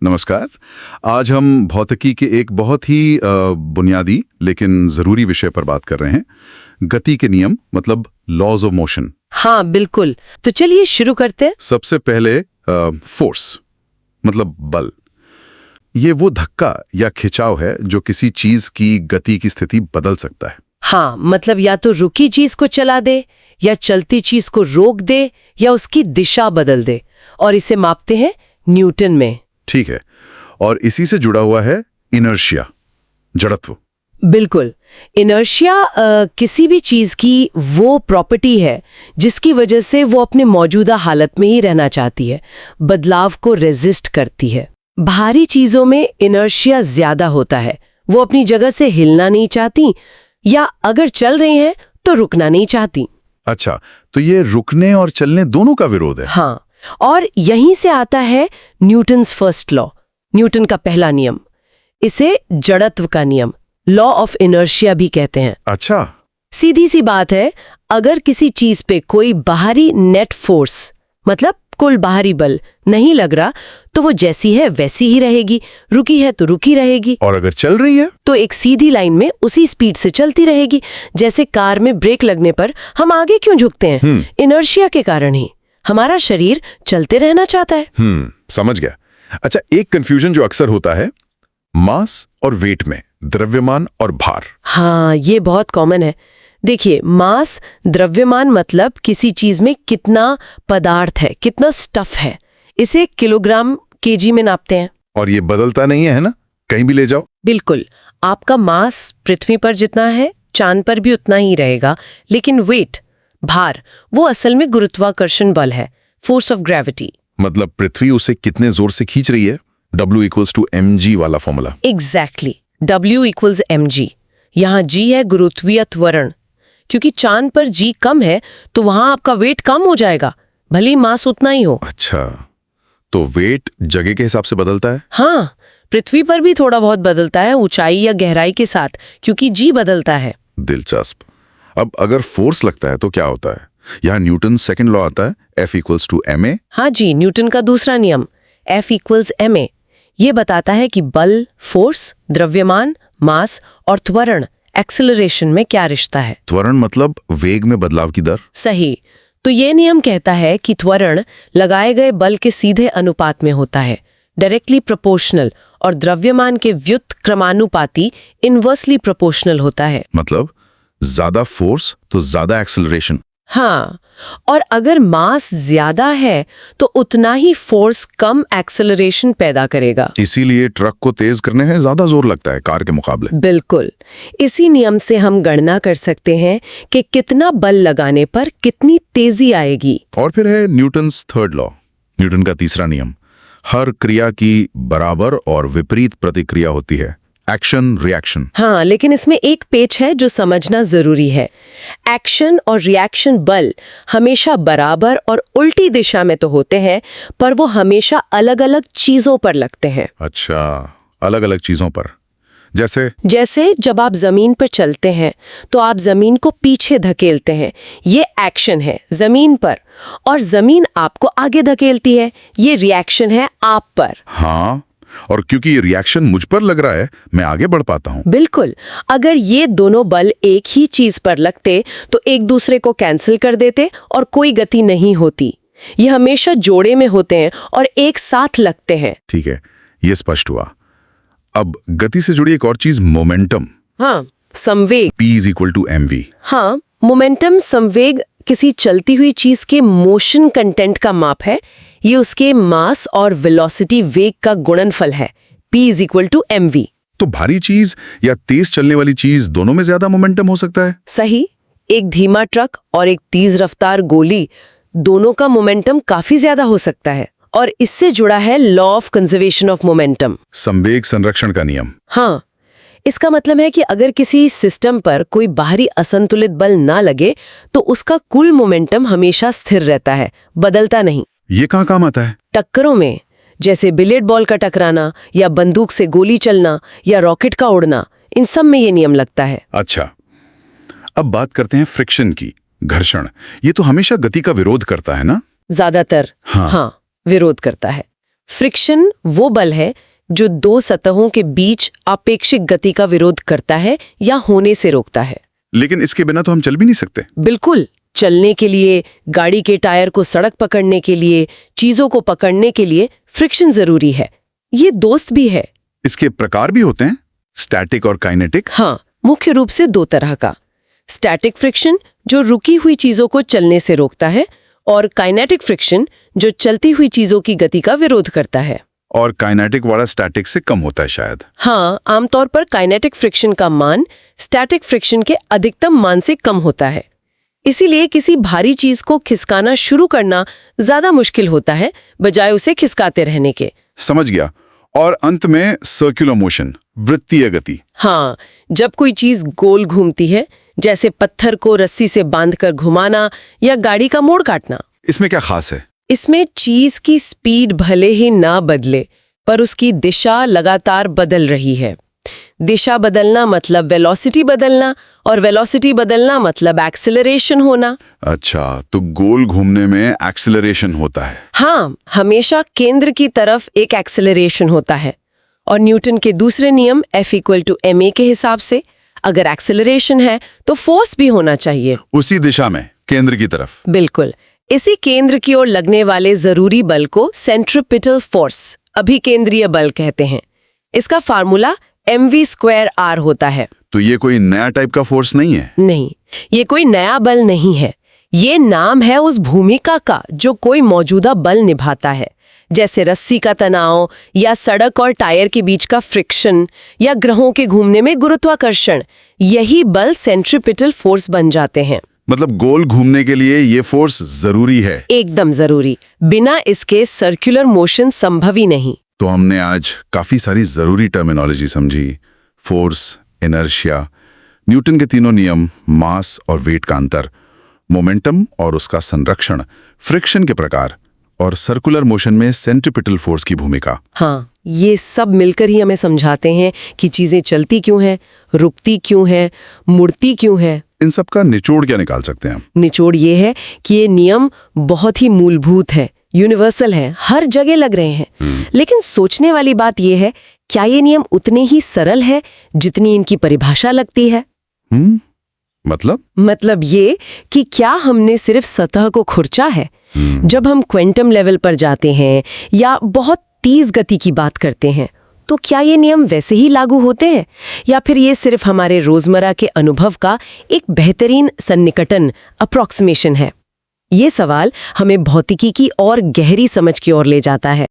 नमस्कार। आज हम भौतिकी के एक बहुत ही बुनियादी लेकिन ज़रूरी विषय पर बात कर रहे हैं, गति के नियम, मतलब लॉज ऑफ मोशन। हाँ बिल्कुल, तो चलिए शुरू करते हैं। सबसे पहले फोर्स मतलब बल। ये वो धक्का या खिंचाव है जो किसी चीज की गति की स्थिति बदल सकता है। हाँ, मतलब या तो रुकी चीज को चला दे, या चलती चीज को रोक दे, या उसकी दिशा बदल दे, और इसे मापते हैं न्यूटन में। ठीक है, और इसी से जुड़ा हुआ है इनर्शिया, जड़त्व। बिल्कुल, इनर्शिया किसी भी चीज की वो प्रॉपर्टी है जिसकी वजह से वो अपने मौजूदा हालत में ही रहना चाहती है, बदलाव को रेजिस्ट करती है। भारी चीजों में इनर्शिया ज्यादा होता है, वो अपनी जगह से हिलना नहीं चाहती, या अगर चल रही हैं तो रुकना नहीं चाहती। अच्छा, तो ये रुकने और चलने दोनों का विरोध है। हाँ, और यहीं से आता है न्यूटन्स फर्स्ट लॉ, न्यूटन का पहला नियम। इसे जड़त्व का नियम, लॉ ऑफ इनर्शिया भी कहते हैं। अच्छा, सीधी सी बात है, अगर किसी चीज पे कोई बाहरी नेट फोर्स, मतलब कुल बाहरी बल नहीं लग रहा, तो वो जैसी है वैसी ही रहेगी, रुकी है तो रुकी रहेगी, और अगर चल रही है तो एक सीधी लाइन में उसी स्पीड से चलती रहेगी। जैसे कार में ब्रेक लगने पर हम आगे क्यों झुकते हैं? इनर्शिया के कारण ही। हमारा शरीर चलते रहना चाहता है। समझ गया। अच्छा, एक कंफ्यूजन जो अक्सर होता है मास और वेट में, द्रव्यमान और भार। हाँ, ये बहुत कॉमन है। देखिए, मास, द्रव्यमान मतलब किसी चीज में कितना पदार्थ है, कितना स्टफ है। इसे किलोग्राम केजी में नापते हैं। और ये बदलता नहीं है ना, कहीं भी ले जाओ। बिल्कुल, आपका मास पृथ्वी पर जितना है चांद पर भी उतना ही रहेगा, लेकिन वेट, भार, वो असल में गुरुत्वाकर्षण बल है, फोर्स ऑफ ग्रेविटी। मतलब पृथ्वी उसे कितने जोर से खींच रही है, W=mg वाला फॉर्मूला। Exactly, W=mg। यहाँ G है गुरुत्वीय त्वरण। क्योंकि चांद पर G कम है तो वहां आपका वेट कम हो जाएगा, भले ही मास उतना ही हो। अच्छा, तो वेट जगह के हिसाब से बदलता है। हाँ, पृथ्वी पर भी थोड़ा बहुत बदलता है, ऊंचाई या गहराई के साथ, क्योंकि G बदलता है। दिलचस्प। अब अगर फोर्स लगता है तो क्या होता है? यहाँ न्यूटन सेकंड लॉ आता है, F=ma। हाँ जी, न्यूटन का दूसरा नियम F=ma। ये बताता है कि बल, फोर्स, द्रव्यमान, मास और त्वरण, एक्सेलरेशन में क्या रिश्ता है। त्वरण मतलब वेग में बदलाव की दर। सही। तो ये नियम कहता है कि त्वरण लगाए गए बल के सीधे अनुपात में होता है, डायरेक्टली प्रोपोर्शनल, और द्रव्यमान के व्युत्क्रमानुपाती, इनवर्सली प्रोपोर्शनल होता है। मतलब ज्यादा फोर्स तो ज्यादा एक्सेलरेशन। हाँ, और अगर मास ज्यादा है तो उतना ही फोर्स कम एक्सेलरेशन पैदा करेगा। इसीलिए ट्रक को तेज करने में ज्यादा जोर लगता है कार के मुकाबले। बिल्कुल, इसी नियम से हम गणना कर सकते हैं कि कितना बल लगाने पर कितनी तेजी आएगी। और फिर है न्यूटन्स थर्ड लॉ, न्यूटन का तीसरा नियम। हर क्रिया की बराबर और विपरीत प्रतिक्रिया होती है, एक्शन रिएक्शन। हाँ, लेकिन इसमें एक पेच है जो समझना जरूरी है। एक्शन और रिएक्शन बल हमेशा बराबर और उल्टी दिशा में तो होते हैं, पर वो हमेशा अलग अलग चीजों पर लगते हैं। अच्छा, अलग अलग चीजों पर। जैसे जब आप जमीन पर चलते हैं तो आप जमीन को पीछे धकेलते हैं, ये एक्शन है जमीन पर, और जमीन आपको आगे धकेलती है, ये रिएक्शन है आप पर। हाँ, और क्योंकि ये रिएक्शन मुझ पर लग रहा है, मैं आगे बढ़ पाता हूँ। बिल्कुल, अगर ये दोनों बल एक ही चीज पर लगते तो एक दूसरे को कैंसिल कर देते और कोई गति नहीं होती। ये हमेशा जोड़े में होते हैं और एक साथ लगते हैं। ठीक है, ये स्पष्ट हुआ। अब गति से जुड़ी एक और चीज, मोमेंटम। हाँ, संवेग। P=mv। हाँ, मोमेंटम, संवेग, किसी चलती हुई चीज के मोशन कंटेंट का माप है। ये उसके मास और वेलोसिटी, वेग का गुणनफल है, P=mv। तो भारी चीज या तेज चलने वाली चीज, दोनों में ज्यादा मोमेंटम हो सकता है। सही। एक धीमा ट्रक और एक तेज रफ्तार गोली, दोनों का मोमेंटम काफी ज्यादा हो सकता है। और इससे जुड़ा है law of conservation of momentum, संवेग संरक्षण का नियम। हाँ, इसका मतलब है कि अगर किसी सिस्टम पर कोई बाहरी असंतुलित बल ना लगे तो उसका कुल मोमेंटम हमेशा स्थिर रहता है, बदलता नहीं। ये कहाँ काम आता है? टक्करों में, जैसे बिलियर्ड बॉल का टकराना, या बंदूक से गोली चलना, या रॉकेट का उड़ना, इन सब में ये नियम लगता है। अच्छा, अब बात करते हैं फ्रिक्शन की, घर्षण। ये तो हमेशा गति का विरोध करता है ना? ज्यादातर हाँ, विरोध करता है। फ्रिक्शन वो बल है जो दो सतहों के बीच आपेक्षिक गति का विरोध करता है या होने से रोकता है। लेकिन इसके बिना तो हम चल भी नहीं सकते। बिल्कुल, चलने के लिए, गाड़ी के टायर को सड़क पकड़ने के लिए, चीजों को पकड़ने के लिए फ्रिक्शन जरूरी है। ये दोस्त भी है। इसके प्रकार भी होते हैं, स्टैटिक और काइनेटिक। हाँ, मुख्य रूप से दो तरह का। स्टैटिक फ्रिक्शन जो रुकी हुई चीजों को चलने से रोकता है, और काइनेटिक फ्रिक्शन जो चलती हुई चीजों की गति का विरोध करता है। और काइनेटिक वाला स्टैटिक से कम होता है शायद। हाँ, आमतौर पर काइनेटिक फ्रिक्शन का मान स्टैटिक फ्रिक्शन के अधिकतम मान से कम होता है। इसीलिए किसी भारी चीज को खिसकाना शुरू करना ज्यादा मुश्किल होता है, बजाय उसे खिसकाते रहने के। समझ गया। और अंत में सर्कुलर मोशन, वृत्तीय गति। हाँ, जब कोई चीज गोल घूमती है, जैसे पत्थर को रस्सी से बांधकर घुमाना या गाड़ी का मोड़ काटना। इसमें क्या खास है? इसमें चीज की स्पीड भले ही ना बदले, पर उसकी दिशा लगातार बदल रही है। दिशा बदलना मतलब वेलोसिटी बदलना, और वेलोसिटी बदलना मतलब एक्सेलरेशन होना। अच्छा, तो गोल घूमने में एक्सेलरेशन होता है। हाँ, हमेशा केंद्र की तरफ एक एक्सेलरेशन होता है। और न्यूटन के दूसरे नियम F=ma के हिसाब से अगर एक्सेलरेशन है तो फोर्स भी होना चाहिए, उसी दिशा में, केंद्र की तरफ। बिल्कुल। इसी केंद्र की ओर लगने वाले जरूरी बल को सेंट्रिपिटल फोर्स, अभिकेंद्रीय बल कहते हैं। इसका फार्मूला mv²r होता है। तो ये कोई नया टाइप का फोर्स नहीं है? नहीं, ये कोई नया बल नहीं है। ये नाम है उस भूमिका का जो कोई मौजूदा बल निभाता है, जैसे रस्सी का तनाव या सड़क और टायर के बीच का फ्रिक्शन या ग्रहों के घूमने में गुरुत्वाकर्षण। यही बल सेंट्रिपिटल फोर्स बन जाते हैं। मतलब गोल घूमने के लिए ये फोर्स जरूरी है? एकदम जरूरी। बिना इसके सर्कुलर मोशन संभव ही नहीं। तो हमने आज काफी सारी जरूरी टर्मिनोलॉजी समझी। फोर्स, इनर्शिया, न्यूटन के तीनों नियम, मास और वेट का अंतर, मोमेंटम और उसका संरक्षण, फ्रिक्शन के प्रकार, और सर्कुलर मोशन में सेंट्रिपिटल फोर्स की भूमिका। हाँ, ये सब मिलकर ही हमें समझाते हैं कि चीजें चलती क्यों हैं, रुकती क्यों हैं, मुड़ती क्यों हैं। इन सब का निचोड़ क्या निकाल सकते हैं हम? निचोड़ ये है कि ये नियम बहुत ही मूलभूत है, यूनिवर्सल है, हर जगह लग रहे हैं। लेकिन सोचने वाली बात ये है, क्या ये नियम उतने ही सरल है जितनी इनकी परिभाषा लगती है? मतलब ये कि क्या हमने सिर्फ सतह को खुरचा है? जब हम क्वांटम लेवल पर जाते हैं या बहुत तेज गति की बात करते हैं, तो क्या ये नियम वैसे ही लागू होते हैं, या फिर ये सिर्फ हमारे रोजमर्रा के अनुभव का एक बेहतरीन सन्निकटन, अप्रॉक्सीमेशन है? ये सवाल हमें भौतिकी की और गहरी समझ की ओर ले जाता है।